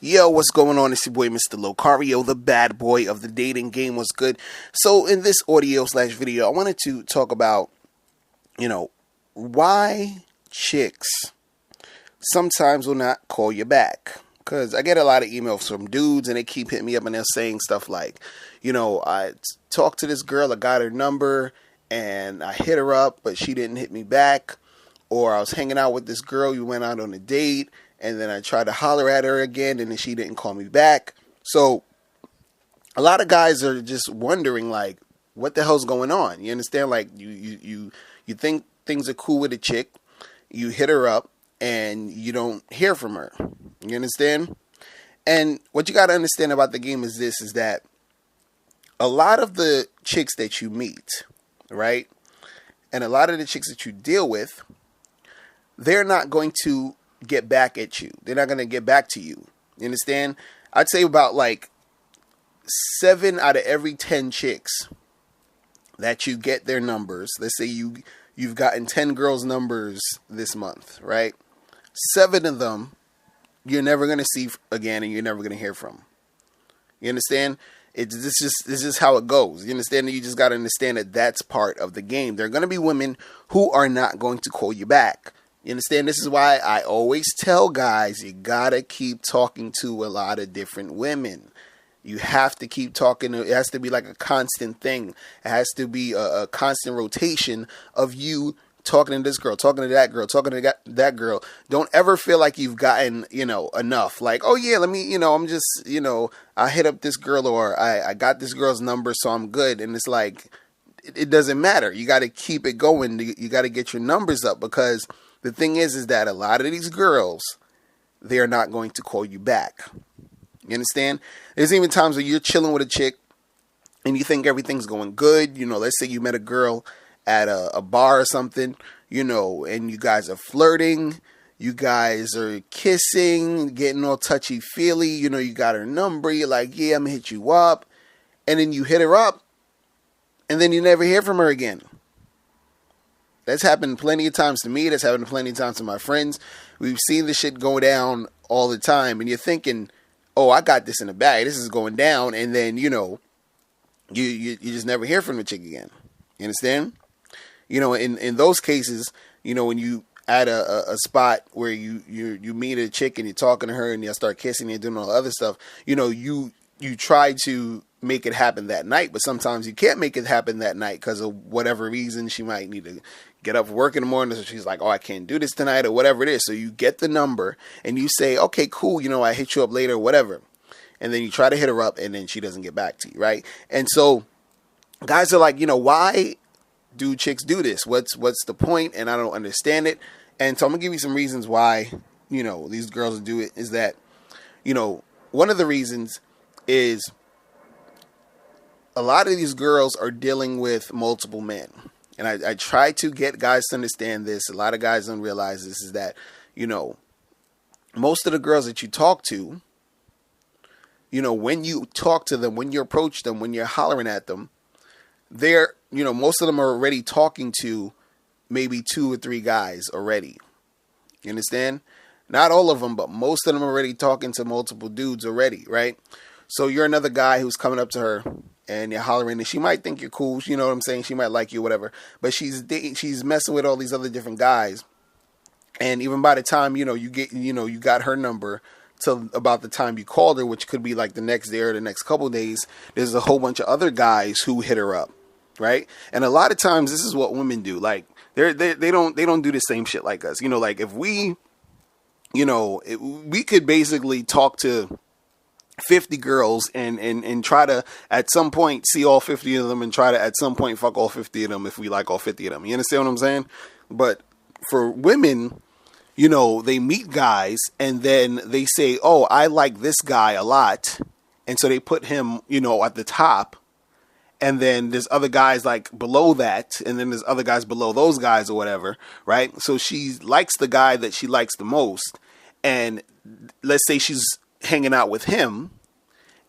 Yo, what's going on? It's your boy, Mr. Locario, the bad boy of the dating game. What's good? So, in this audio/video, I wanted to talk about, why chicks sometimes will not call you back. Because I get a lot of emails from dudes, and they keep hitting me up, and they're saying stuff like, I talked to this girl, I got her number, and I hit her up, but she didn't hit me back. Or I was hanging out with this girl, we went out on a date, and then I tried to holler at her again, and then she didn't call me back. So a lot of guys are just wondering, like, what the hell's going on? You understand? Like, you think things are cool with a chick, you hit her up, and you don't hear from her. You understand? And what you got to understand about the game is this, is that a lot of the chicks that you meet, right, and a lot of the chicks that you deal with, they're not going to get back at you. They're not going to get back to you. You understand? I'd say about like 7 out of every 10 chicks that you get their numbers. Let's say you've gotten 10 girls' numbers this month, right? 7 of them you're never going to see again, and you're never going to hear from. You understand? This is how it goes. You understand? You just got to understand that that's part of the game. There are going to be women who are not going to call you back. You understand? This is why I always tell guys, you gotta keep talking to a lot of different women. You have to keep talking. It has to be like a constant thing. It has to be a constant rotation of you talking to this girl, talking to that girl, talking to that girl. Don't ever feel like you've gotten, enough. Like, oh yeah, let me, I'm just, I hit up this girl, or I got this girl's number, so I'm good. And it's like, it doesn't matter. You got to keep it going. You got to get your numbers up, because the thing is that a lot of these girls, they're not going to call you back. You understand? There's even times where you're chilling with a chick and you think everything's going good. Let's say you met a girl at a bar or something, and you guys are flirting. You guys are kissing, getting all touchy-feely. You got her number. You're like, yeah, I'm going to hit you up. And then you hit her up, and then you never hear from her again. That's happened plenty of times to me. That's happened plenty of times to my friends. We've seen this shit go down all the time. And you're thinking, oh, I got this in the bag. This is going down. And then, you just never hear from the chick again. You understand? In those cases, when you at a spot where you meet a chick and you're talking to her and you start kissing and doing all the other stuff, you try to make it happen that night, but sometimes you can't make it happen that night because of whatever reason. She might need to get up for work in the morning, so she's like, oh, I can't do this tonight, or whatever it is. So you get the number and you say, okay, cool, I hit you up later, whatever. And then you try to hit her up, and then she doesn't get back to you, right? And so guys are like, why do chicks do this? What's the point? And I don't understand it. And so I'm gonna give you some reasons why, these girls do it. Is that, one of the reasons is a lot of these girls are dealing with multiple men. And I try to get guys to understand this. A lot of guys don't realize this, is that, most of the girls that you talk to, when you talk to them, when you approach them, when you're hollering at them, they're, most of them are already talking to maybe 2 or 3 guys already. You understand? Not all of them, but most of them are already talking to multiple dudes already, right? So you're another guy who's coming up to her and you're hollering, and she might think you're cool. You know what I'm saying? She might like you, whatever. But she's messing with all these other different guys. And even by the time, you got her number till about the time you called her, which could be like the next day or the next couple of days, there's a whole bunch of other guys who hit her up, right? And a lot of times this is what women do. Like they don't do the same shit like us. Like if we, we could basically talk to 50 girls and try to at some point see all 50 of them, and try to at some point fuck all 50 of them if we like all 50 of them. You understand what I'm saying? But for women, they meet guys and then they say, oh, I like this guy a lot. And so they put him, at the top. And then there's other guys like below that. And then there's other guys below those guys or whatever. Right. So she likes the guy that she likes the most. And let's say she's hanging out with him,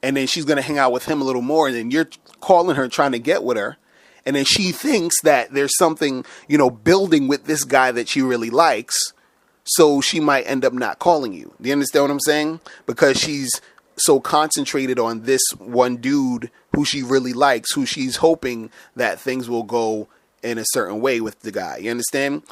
and then she's going to hang out with him a little more. And then you're calling her, trying to get with her. And then she thinks that there's something, building with this guy that she really likes. So she might end up not calling you. Do you understand what I'm saying? Because she's so concentrated on this one dude who she really likes, who she's hoping that things will go in a certain way with the guy. You understand?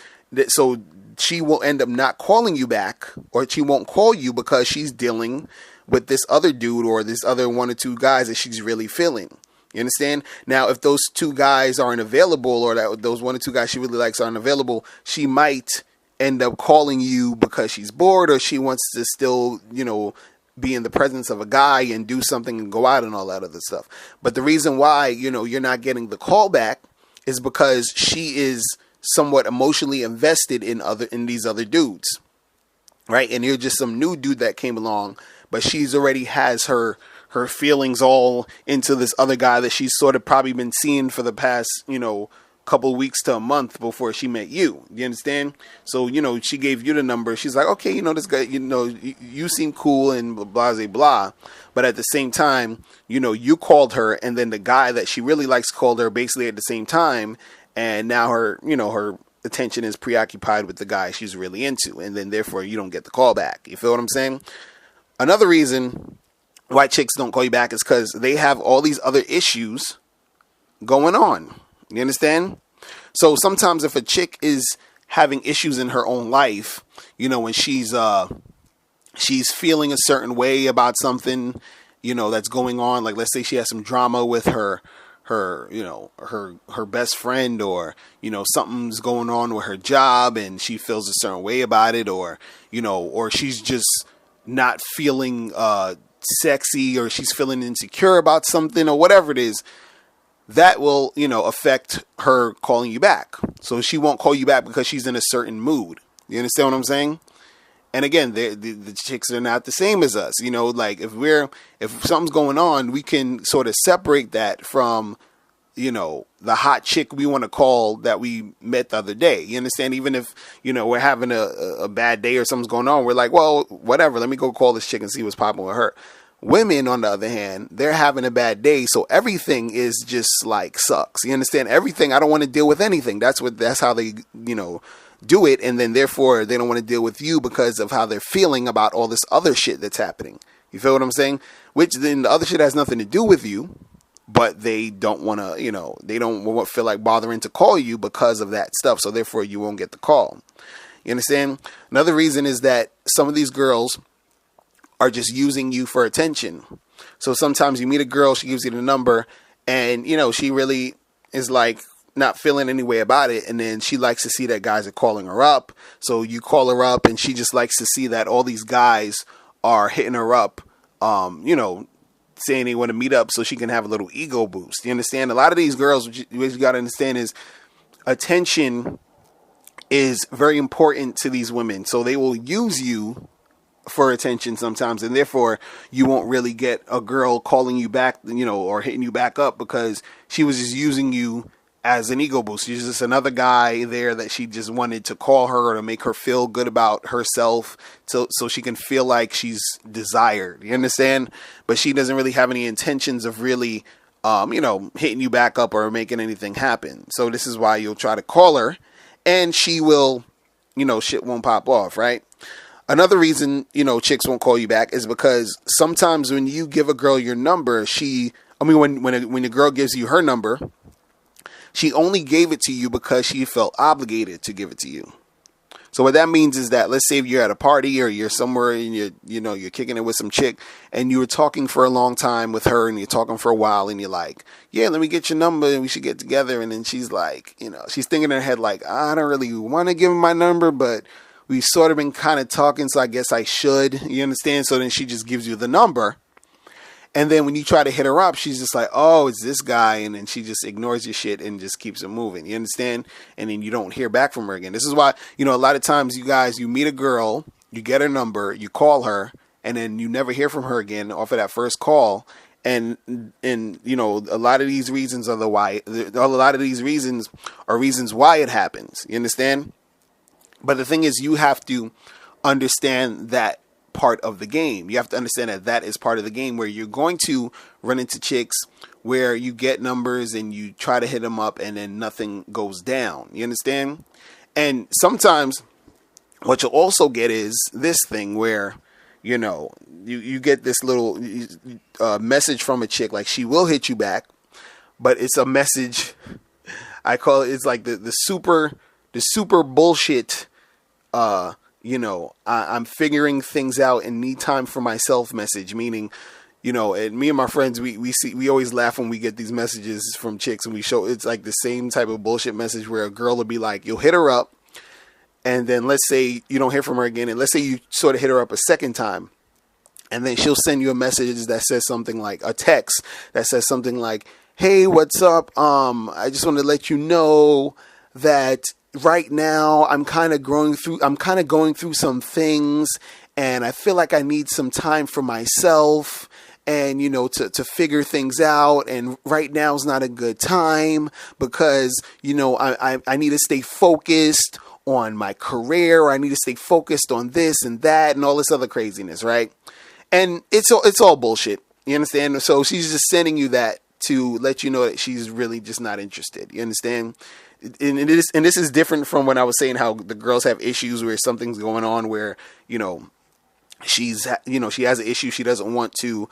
So she will end up not calling you back, or she won't call you because she's dealing with this other dude or this other one or two guys that she's really feeling. You understand? Now, if those two guys aren't available, or that those one or two guys she really likes aren't available, she might end up calling you because she's bored, or she wants to still, be in the presence of a guy and do something and go out and all that other stuff. But the reason why, you're not getting the call back is because she is somewhat emotionally invested in these other dudes, right? And you're just some new dude that came along, but she's already has her feelings all into this other guy that she's sort of probably been seeing for the past, couple weeks to a month before she met you. You understand? So, she gave you the number. She's like, okay, this guy, you seem cool and blah, blah, blah. But at the same time, you called her, and then the guy that she really likes called her basically at the same time. And now her attention is preoccupied with the guy she's really into. And then therefore you don't get the call back. You feel what I'm saying? Another reason why chicks don't call you back is because they have all these other issues going on. You understand? So sometimes if a chick is having issues in her own life, when she's feeling a certain way about something, that's going on, like let's say she has some drama with her best friend, or, something's going on with her job and she feels a certain way about it, or, or she's just not feeling sexy, or she's feeling insecure about something, or whatever it is, that will, affect her calling you back. So she won't call you back because she's in a certain mood. You understand what I'm saying? And again, the chicks are not the same as us. Like if something's going on, we can sort of separate that from, the hot chick we want to call that we met the other day. You understand? Even if, we're having a bad day or something's going on, we're like, well, whatever, let me go call this chick and see what's popping with her. Women, on the other hand, they're having a bad day, so everything is just like sucks. You understand? Everything, I don't want to deal with anything. That's how they, do it, and then therefore they don't want to deal with you because of how they're feeling about all this other shit that's happening. You feel what I'm saying? Which then the other shit has nothing to do with you, but they don't want to, they don't feel like bothering to call you because of that stuff, so therefore you won't get the call. You understand? Another reason is that some of these girls are just using you for attention. So sometimes you meet a girl, she gives you the number, and she really is like not feeling any way about it, and then she likes to see that guys are calling her up. So you call her up, and she just likes to see that all these guys are hitting her up, saying they want to meet up so she can have a little ego boost. You understand? A lot of these girls, what you got to understand is attention is very important to these women. So they will use you for attention sometimes, and therefore you won't really get a girl calling you back, or hitting you back up, because she was just using you as an ego boost. She's just another guy there that she just wanted to call her or to make her feel good about herself, so she can feel like she's desired. You understand? But she doesn't really have any intentions of really, hitting you back up or making anything happen. So this is why you'll try to call her, and she will, shit won't pop off, right? Another reason, chicks won't call you back is because sometimes when you give a girl your number, when a girl gives you her number, she only gave it to you because she felt obligated to give it to you. So what that means is that, let's say if you're at a party or you're somewhere and you're kicking it with some chick, and you were talking for a long time with her, and you're talking for a while, and you're like, yeah, let me get your number and we should get together. And then she's like, she's thinking in her head like, I don't really want to give him my number, but we've sort of been kind of talking, so I guess I should. You understand? So then she just gives you the number. And then when you try to hit her up, she's just like, oh, it's this guy. And then she just ignores your shit and just keeps it moving. You understand? And then you don't hear back from her again. This is why, a lot of times you meet a girl, you get her number, you call her, and then you never hear from her again off of that first call. And a lot of these reasons are reasons why it happens. You understand? But the thing is, you have to understand that part of the game. You have to understand that is part of the game, where you're going to run into chicks where you get numbers and you try to hit them up and then nothing goes down. You understand? And sometimes What you'll also get is this thing where, you know, you get this little message from a chick, like she will hit you back, but it's a message. I call it, it's like the super bullshit. You know, I'm figuring things out and need time for myself message. Meaning, you know, and me and my friends, we always laugh when we get these messages from chicks, and we show it's like the same type of bullshit message where a girl will be like, you'll hit her up, and then let's say you don't hear from her again, and let's say you sort of hit her up a second time, and then she'll send you a message that says something like, a text that says something like, hey, what's up? I just want to let you know that right now I'm kind of going through some things, and I feel like I need some time for myself, and, you know, to figure things out. And right now is not a good time because, you know, I need to stay focused on my career, or I need to stay focused on this and that and all this other craziness, right? And it's all bullshit. You understand? So she's just sending you that to let you know that she's really just not interested. You understand? And this is different from when I was saying how the girls have issues where something's going on where, you know, she has an issue, she doesn't want to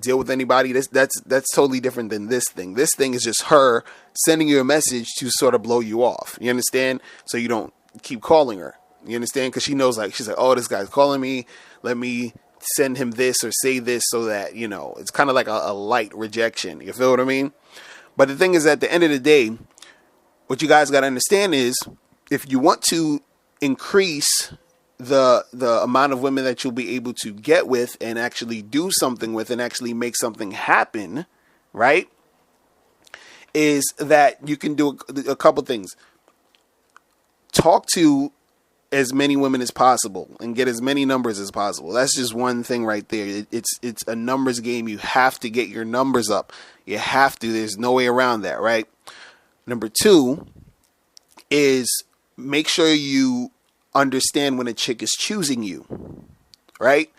deal with anybody. That's totally different than this thing. This thing is just her sending you a message to sort of blow you off. You understand? So you don't keep calling her. You understand? Because she knows, like, she's like, oh, this guy's calling me. Let me send him this or say this so that, you know, it's kind of like a light rejection. You feel what I mean? But the thing is, at the end of the day, what you guys got to understand is, if you want to increase the amount of women that you'll be able to get with and actually do something with and actually make something happen, right, is that you can do a couple things. Talk to as many women as possible and get as many numbers as possible. That's just one thing right there. It's a numbers game. You have to get your numbers up. You have to. There's no way around that, right? Number two is make sure you understand when a chick is choosing you, right?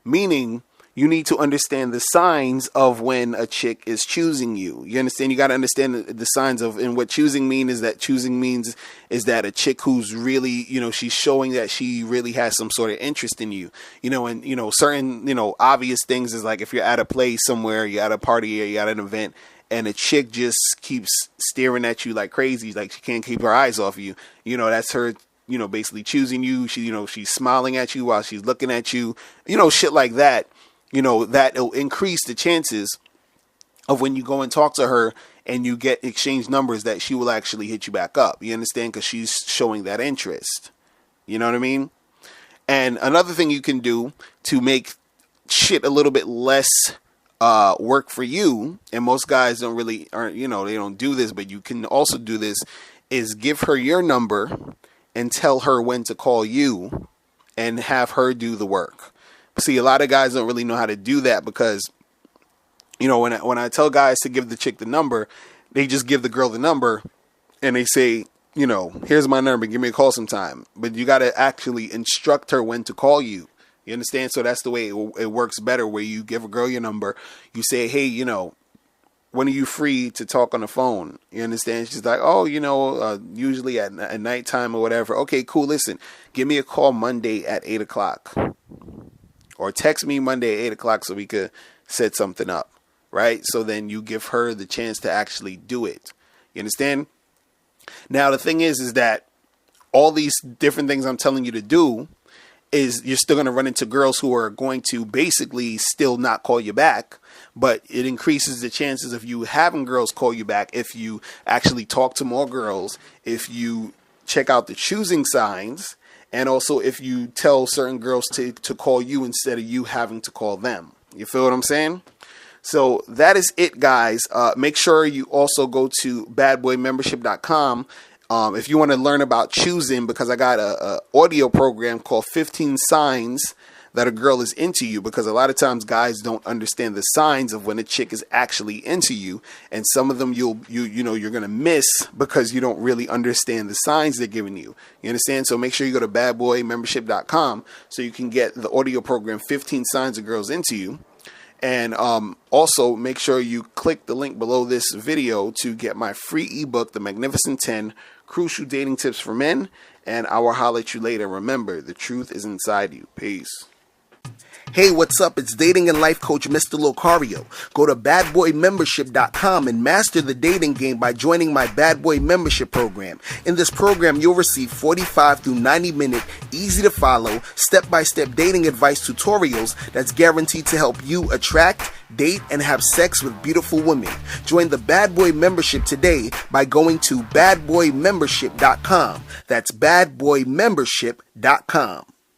Meaning you need to understand the signs of when a chick is choosing you. You understand? You got to understand the signs of, and what choosing means is that a chick who's really, you know, she's showing that she really has some sort of interest in you, you know, and, you know, certain, you know, obvious things is like if you're at a place somewhere, you're at a party or you're at an event, and a chick just keeps staring at you like crazy, like she can't keep her eyes off of you, you know, that's her, you know, basically choosing you. She, you know, she's smiling at you while she's looking at you, you know, shit like that. You know, that'll increase the chances of when you go and talk to her and you get exchange numbers that she will actually hit you back up. You understand? Because she's showing that interest. You know what I mean? And another thing you can do to make shit a little bit less work for you, and most guys they don't do this, but you can also do this, is give her your number and tell her when to call you and have her do the work. See, a lot of guys don't really know how to do that because, you know, when I tell guys to give the chick the number, they just give the girl the number and they say, you know, here's my number, give me a call sometime. But you got to actually instruct her when to call you. You understand? So that's the way it works better, where you give a girl your number. You say, hey, you know, when are you free to talk on the phone? You understand? She's like, oh, you know, usually at nighttime or whatever. Okay, cool. Listen, give me a call Monday at 8 o'clock. Or text me Monday at 8 o'clock so we could set something up, right? So then you give her the chance to actually do it. You understand? Now, the thing is that all these different things I'm telling you to do is you're still going to run into girls who are going to basically still not call you back. But it increases the chances of you having girls call you back if you actually talk to more girls, if you check out the choosing signs, and also if you tell certain girls to call you instead of you having to call them. You feel what I'm saying? So that is it, guys. Make sure you also go to badboymembership.com if you want to learn about choosing, because I got a audio program called 15 Signs That a Girl is Into You, because a lot of times guys don't understand the signs of when a chick is actually into you, and some of them you're going to miss because you don't really understand the signs they're giving you. You understand? So make sure you go to badboymembership.com so you can get the audio program 15 Signs a Girl's Into You. And also make sure you click the link below this video to get my free ebook, The Magnificent 10 Crucial Dating Tips for Men. and I will holler at you later. Remember, the truth is inside you. Peace. Hey, what's up? It's dating and life coach Mr. Locario. Go to badboymembership.com and master the dating game by joining my Bad Boy Membership program. In this program, you'll receive 45 through 90-minute, easy-to-follow, step-by-step dating advice tutorials that's guaranteed to help you attract, date, and have sex with beautiful women. Join the Bad Boy Membership today by going to badboymembership.com. That's badboymembership.com.